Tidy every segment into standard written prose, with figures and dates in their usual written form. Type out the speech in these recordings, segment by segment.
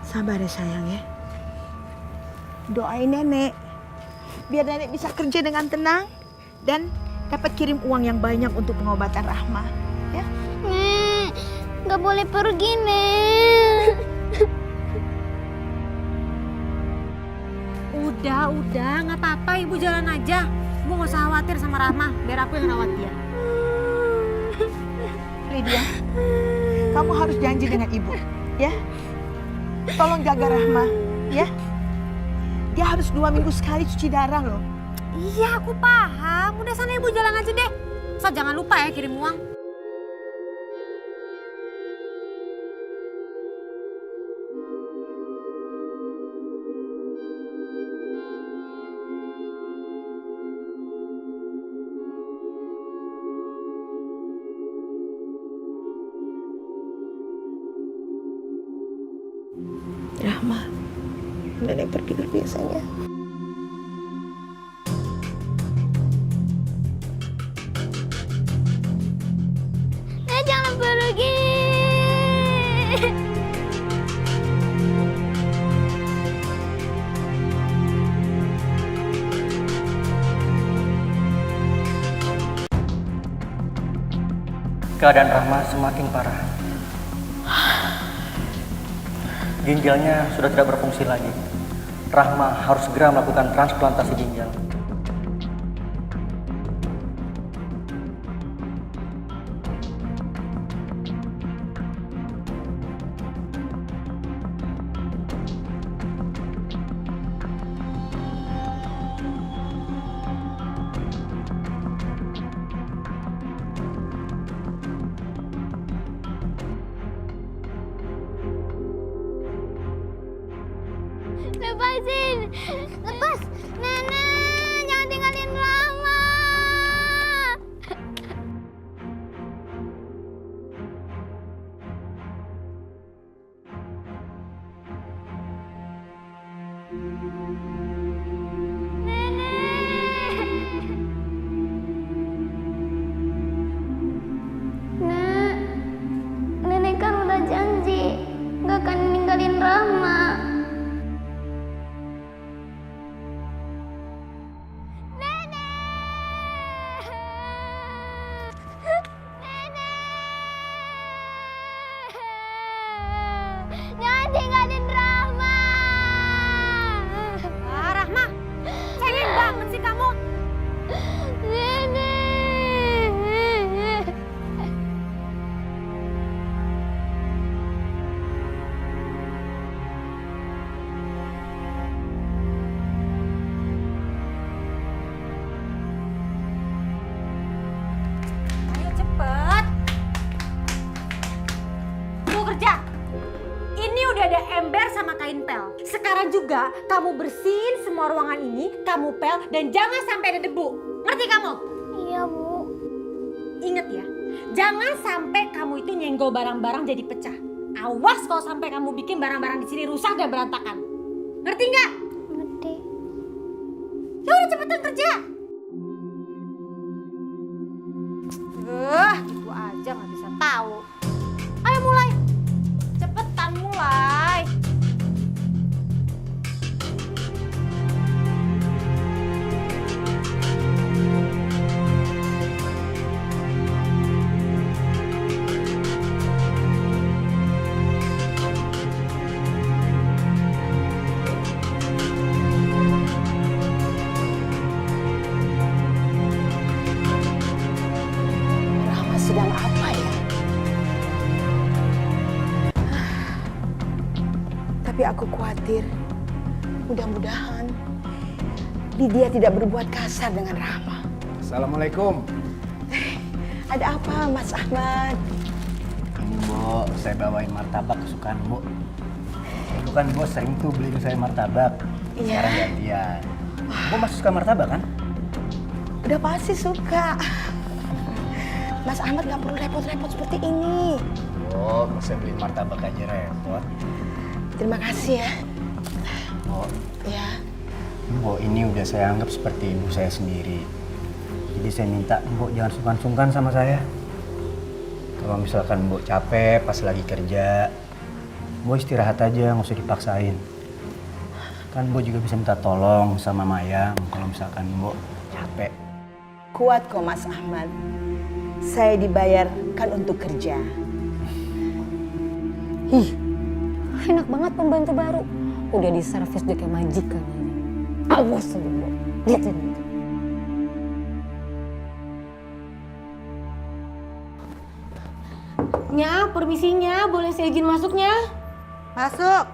Sabar ya sayang ya. Doain nenek biar nenek bisa kerja dengan tenang dan dapat kirim uang yang banyak untuk pengobatan Rahma. Ya? Nek, nggak boleh pergi, Nek. Udah, nggak apa-apa, Ibu jalan aja. Ibu nggak usah khawatir sama Rahma, biar aku yang rawat dia. Lydia, kamu harus janji dengan ibu, ya. Tolong jaga Rahma, ya. Dia harus 2 minggu sekali cuci darah loh. Iya, aku paham. Udah sana Ibu jalan aja deh. Asal jangan lupa ya kirim uang. Rahma, nenek pergi dulu biasanya. Nek, jangan pergi. Keadaan Rahma semakin parah. Ginjalnya sudah tidak berfungsi lagi. Rahma harus segera melakukan transplantasi ginjal. Lepasin. Lepas. Nenek, jangan tinggalin Rama. Nenek. Nenek kan udah janji nggak akan ninggalin Rama. Jangan tinggalin Rahma. Ah, Rahma, cengeng banget sih kamu. Nenek. Ayo cepet. Mau kerja. Ini udah ada ember sama kain pel. Sekarang juga kamu bersihin semua ruangan ini, kamu pel dan jangan sampai ada debu. Ngerti kamu? Iya, Bu. Ingat ya, jangan sampai kamu itu nyenggol barang-barang jadi pecah. Awas kalau sampai kamu bikin barang-barang di sini rusak dan berantakan. Ngerti nggak? Ngerti. Ya udah cepetan kerja. Ibu aja nggak bisa tahu. Ayo mulai. Cepetan mulai. Rahma sedang apa ya? Tapi aku khawatir. Mudah-mudahan Lydia tidak berbuat kasar dengan Rahma. Assalamualaikum. Ada apa, Mas Ahmad? Ini Bu, saya bawain martabak kesukaan Bu. Dulu kan Bu sering tuh beliin saya martabak. Iya. Sekarang gantian. Bu masih suka martabak kan? Udah pasti suka. Mas Ahmad nggak perlu repot-repot seperti ini. Bu, saya beliin martabak aja repot. Terima kasih ya. Bu, Ya. Bu ini udah saya anggap seperti ibu saya sendiri. Jadi saya minta Bu jangan sungkan-sungkan sama saya. Kalau misalkan Bu capek pas lagi kerja, Bu Mbok istirahat aja, nggak usah dipaksain. Kan Mbok juga bisa minta tolong sama Mayang kalau misalkan Mbok capek. Kuat kok Mas Ahmad. Saya dibayar kan untuk kerja. Ih, enak banget pembantu baru. Udah diservis dia kayak majikan aja. Awas aja, Mbok. Lihat ini. Nya, permisinya, boleh saya izin masuknya? Masuk.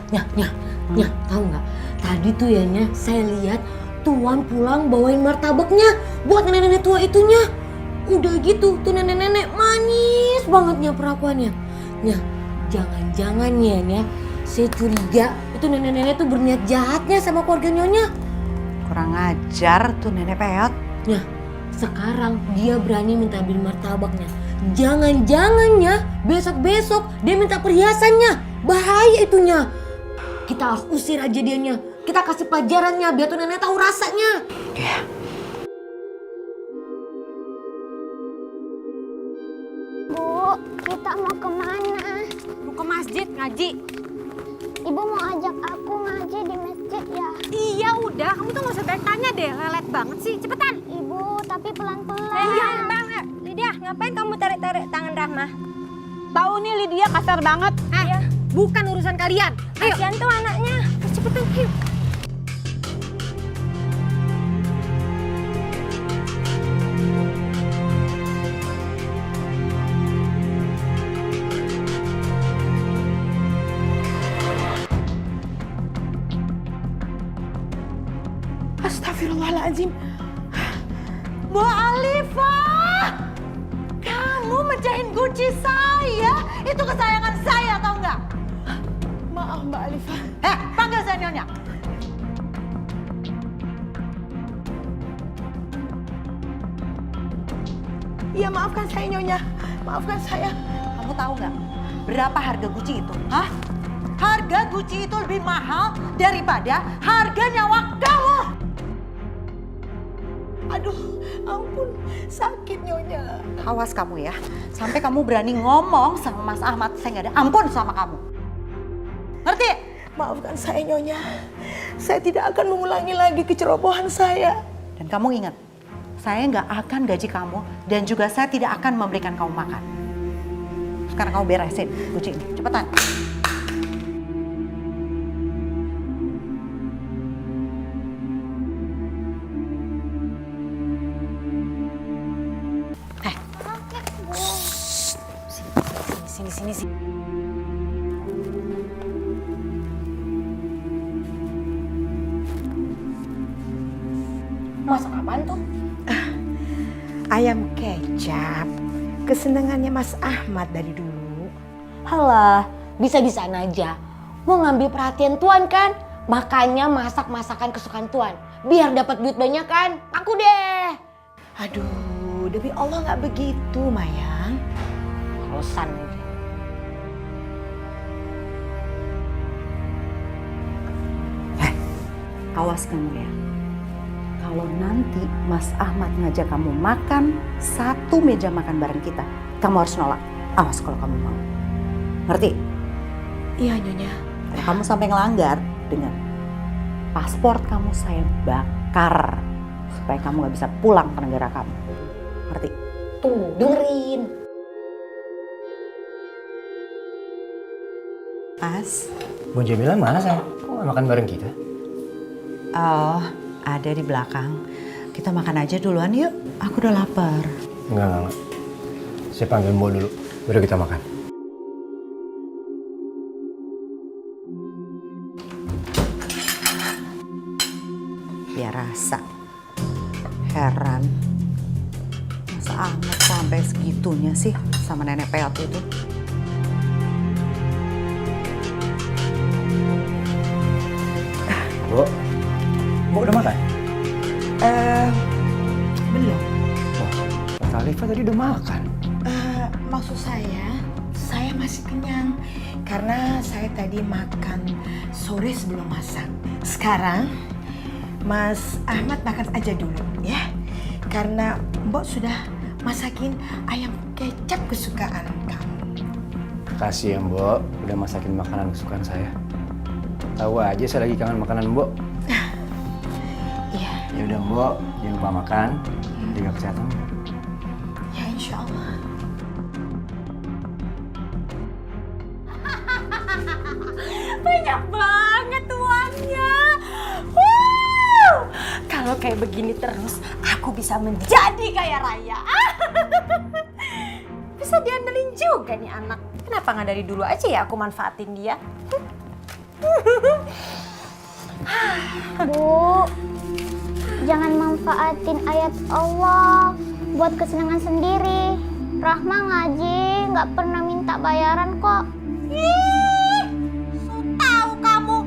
Nya, tahu nggak? Tadi tuh ya Nya, saya lihat Tuan pulang bawain martabaknya buat nenek-nenek tua itunya. Udah gitu, tuh nenek-nenek manis banget Nya perlakuannya. Nya, jangan-jangan ya Nya, saya curiga itu nenek-nenek tuh berniat jahatnya sama keluarga Nyonya. Kurang ajar tuh nenek peot. Nya, sekarang dia berani minta beli martabaknya. Jangan-jangannya besok-besok dia minta perhiasannya. Bahaya itunya. Kita harus usir aja dianya. Kita kasih pelajarannya biar tuh nenek tahu rasanya. Ya. Bu, kita mau kemana? Mau ke masjid ngaji. Ibu mau ajak aku ngaji di masjid ya? Iya udah, kamu tuh gak usah banyak tanya deh. Lelet banget sih, cepetan. Ibu, tapi pelan-pelan. Iya bang, Lydia ngapain kamu tarik-tarik tangan Rahma? Tahu nih Lydia kasar banget. Bukan urusan kalian. Ayo. Kasian tuh anaknya. Cepetan, ayo. Astagfirullahaladzim. Bu Alifah, kamu mecahin guci saya. Itu kesayangan saya, tau nggak? Maaf Mbak Alifah. Panggil saya Nyonya. Iya maafkan saya Nyonya. Maafkan saya. Kamu tahu nggak berapa harga Gucci itu? Hah? Harga Gucci itu lebih mahal daripada harga nyawa kamu. Aduh, ampun. Sakit Nyonya. Awas kamu ya. Sampai kamu berani ngomong sama Mas Ahmad, saya nggak ada ampun sama kamu. Ngerti? Maafkan saya Nyonya. Saya tidak akan mengulangi lagi kecerobohan saya. Dan kamu ingat, saya nggak akan gaji kamu dan juga saya tidak akan memberikan kamu makan. Sekarang kamu beresin Gucci ini, cepetan. Sini. Masak apaan tuh? Ayam kecap. Kesenangannya Mas Ahmad dari dulu. Halah, bisa-bisaan aja. Mau ngambil perhatian Tuan kan? Makanya masak masakan kesukaan Tuan. Biar dapat duit banyak kan? Aku deh. Aduh, demi Allah nggak begitu, Mayang. Alasan aja. Awas kamu ya. Kalau nanti Mas Ahmad ngajak kamu makan satu meja makan bareng kita, kamu harus nolak. Awas kalau kamu mau. Ngerti? Iya, Nyonya. Kalau kamu sampai ngelanggar, dengan paspor kamu saya bakar supaya kamu gak bisa pulang ke negara kamu. Ngerti? Tuh, dengerin. Mas? Bu Jamila mana sayang? Kok nggak makan bareng kita? Oh, ada di belakang. Kita makan aja duluan yuk. Aku udah lapar. Enggak. Saya panggil Mbok dulu, baru kita makan. Biar rasa. Heran. Masa amat sampai segitunya sih sama nenek peot itu. Mbok udah makan? Belum. Kak Alifah tadi udah makan. Maksud saya masih kenyang. Karena saya tadi makan sore sebelum masak. Sekarang, Mas Ahmad makan aja dulu ya. Karena Mbok sudah masakin ayam kecap kesukaan kamu. Makasih ya Mbok, udah masakin makanan kesukaan saya. Tahu aja saya lagi kangen makanan Mbok. Iya, Ya udah Mbok, jangan lupa makan, jaga kesehatan. ya insya Allah. Banyak banget uangnya. Kalau kayak begini terus, aku bisa menjadi kaya raya. Bisa diandelin juga nih anak. Kenapa nggak dari dulu aja ya aku manfaatin dia? Bu, jangan manfaatin ayat Allah buat kesenangan sendiri. Rahma ngaji nggak pernah minta bayaran kok. Ih, so tahu kamu.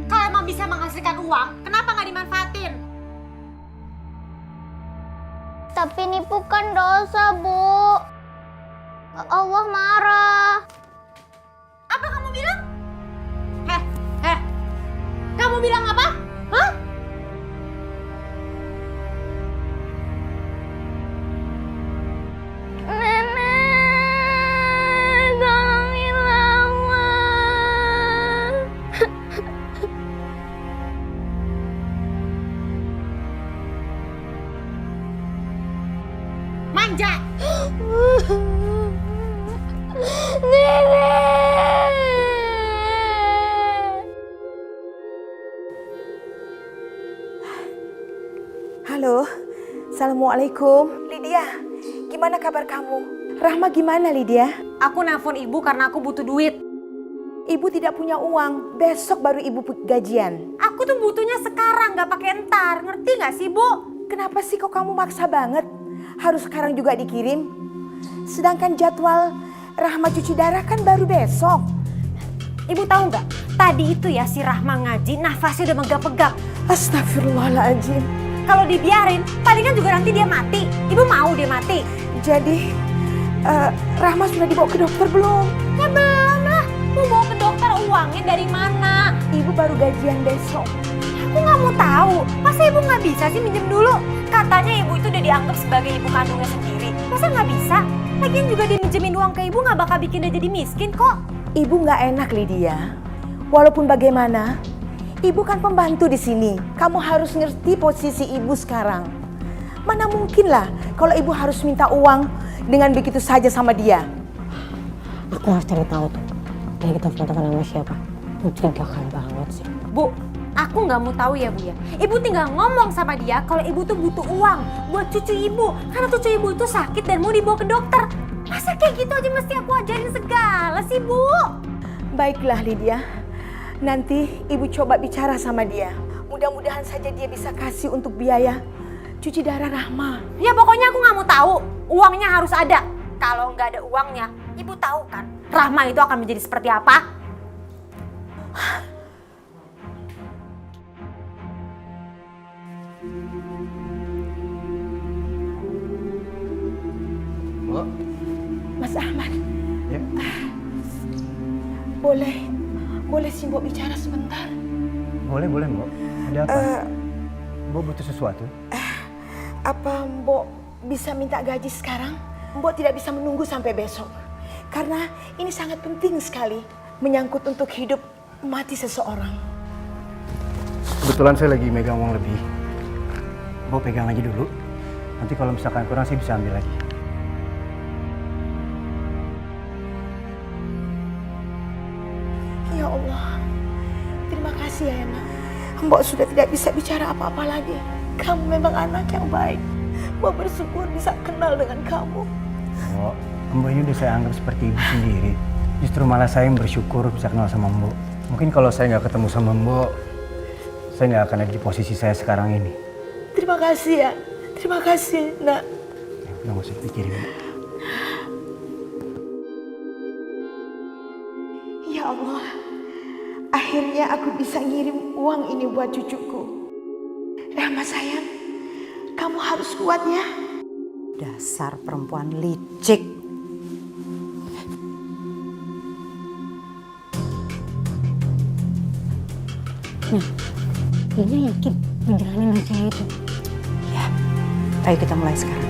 Kalau emang bisa menghasilkan uang, kenapa nggak dimanfaatin? Tapi nipu kan dosa, Bu. Allah marah. Apa kamu bilang? Kamu bilang apa? Hah? Nenek, tolongin Rahma. Manja. Nenek. Halo, Assalamualaikum. Lydia, gimana kabar kamu? Rahma gimana Lydia? Aku nelpon ibu karena aku butuh duit. Ibu tidak punya uang, besok baru ibu gajian. Aku tuh butuhnya sekarang, nggak pakai entar. Ngerti nggak sih, Bu? Kenapa sih kok kamu maksa banget? Harus sekarang juga dikirim? Sedangkan jadwal Rahma cuci darah kan baru besok. Ibu tahu nggak? Tadi itu ya si Rahma ngaji, nafasnya udah megap-megap. Astagfirullahaladzim. Kalau dibiarin, palingan juga nanti dia mati. Ibu mau dia mati? Jadi, Rahma sudah dibawa ke dokter belum? Ya belum lah. Mau bawa ke dokter, uangnya dari mana? Ibu baru gajian besok. Aku nggak mau tahu. Masa ibu nggak bisa sih minjem dulu? Katanya ibu itu udah dianggap sebagai ibu kandungnya sendiri. Masa nggak bisa? Lagian juga dia minjemin uang ke ibu nggak bakal bikin dia jadi miskin kok. Ibu nggak enak Lydia. Walaupun bagaimana, ibu kan pembantu di sini. Kamu harus ngerti posisi ibu sekarang. Mana mungkin lah kalau ibu harus minta uang dengan begitu saja sama dia. Aku harus cari tahu tuh. Dia kita telepon sama siapa? Mencurigakan banget sih. Bu, aku nggak mau tahu ya Bu ya. Ibu tinggal ngomong sama dia kalau ibu tuh butuh uang buat cucu ibu. Karena cucu ibu itu sakit dan mau dibawa ke dokter. Masa kayak gitu aja mesti aku ajarin segala sih Bu? Baiklah Lydia, nanti ibu coba bicara sama dia. Mudah-mudahan saja dia bisa kasih untuk biaya cuci darah Rahma. Ya pokoknya aku nggak mau tahu. Uangnya harus ada. Kalau nggak ada uangnya, ibu tahu kan Rahma itu akan menjadi seperti apa? Mbok, Mas Ahmad, ya. boleh sih Mbok bicara sebentar? Boleh Mbok. Ada apa? Mbok butuh sesuatu? Apa Mbok bisa minta gaji sekarang? Mbok tidak bisa menunggu sampai besok. Karena ini sangat penting sekali. Menyangkut untuk hidup mati seseorang. Kebetulan saya lagi megang uang lebih. Mbok pegang aja dulu. Nanti kalau misalkan kurang saya bisa ambil lagi. Ya Allah, terima kasih ya Nak. Mbok sudah tidak bisa bicara apa-apa lagi. Kamu memang anak yang baik. Mbok bersyukur bisa kenal dengan kamu. Mbok, Mbok ini udah saya anggap seperti ibu sendiri. Justru malah saya yang bersyukur bisa kenal sama Mbok. Mungkin kalau saya nggak ketemu sama Mbok, saya nggak akan ada di posisi saya sekarang ini. Terima kasih ya. Terima kasih, Nak. Ya, udah nggak usah dipikirin. Ya Allah, akhirnya aku bisa ngirim uang ini buat cucuku. Rahma sayang, kamu harus kuat ya. Dasar perempuan licik. Dia yakin ngejalanin cewek itu. Ya, ayo kita mulai sekarang.